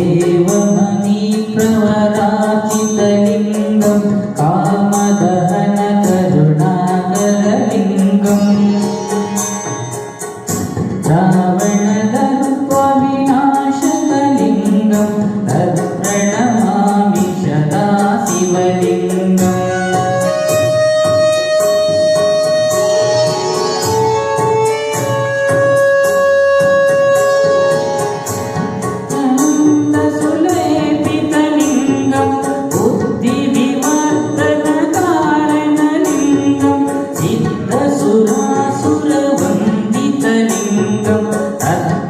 देवमणि प्रवराचितलिङ्गं कामदहन करुणाकरलिङ्गम् रावणदर्पविनाशकलिङ्गं तत्प्रणमामि सदा शिवलिङ्गम्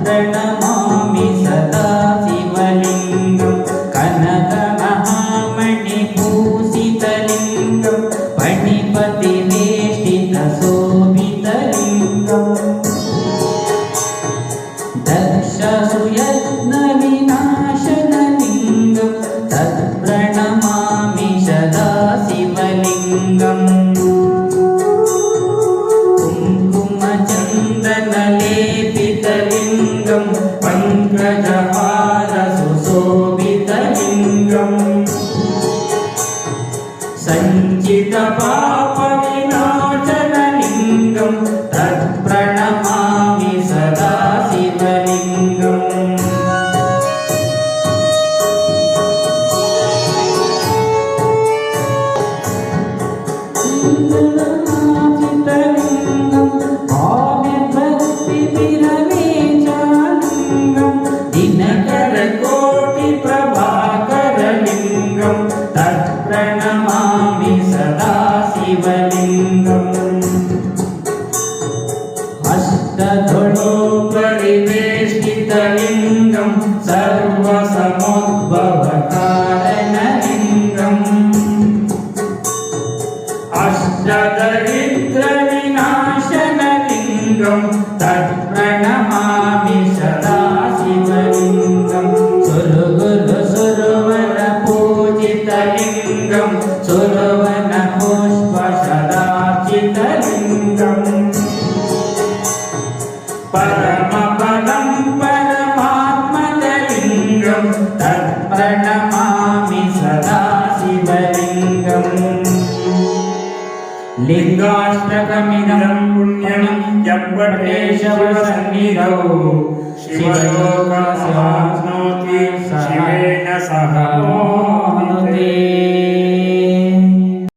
प्रणमामि सदा शिवलिङ्गं कनकमहामणिभूषितलिङ्गं फणिपतिवेष्टितशोभितलिङ्गं दक्षसुयत्नविनाशनलिङ्गं तत्प्रणमामि सदा शिवलिङ्गम् कुङ्कुमचन्दनलेपितलिङ्गं पङ्कजहारसुशोभितलिङ्गं सञ्चितपापविनाशनलिङ्गं तत्प्रणमामि सदा शिवलिङ्गम् दिनकरकोटिप्रभाकरलिङ्गं तत्प्रणमामि सदा शिवलिङ्गम् अष्टधनुपरिवेष्टितलिङ्गं सर्वसमुद्भवकारणलिङ्गम् अष्टदरिद्रविनाशनलिङ्गं तत्प्रणमामि सदा शिवलिङ्गं सुरगुरुसुरवरपूजितलिङ्गं सुरवनपुष्पसदाचितलिङ्गं परमपदं परमात्मलिङ्गं तत्प्रणमामि सदा शिवलिङ्गम् लिङ्गाष्टकमिदं पुण्यं जपटेशवसन्निधौ शिवलोकमाप्नोति शिवेन सह मोहते।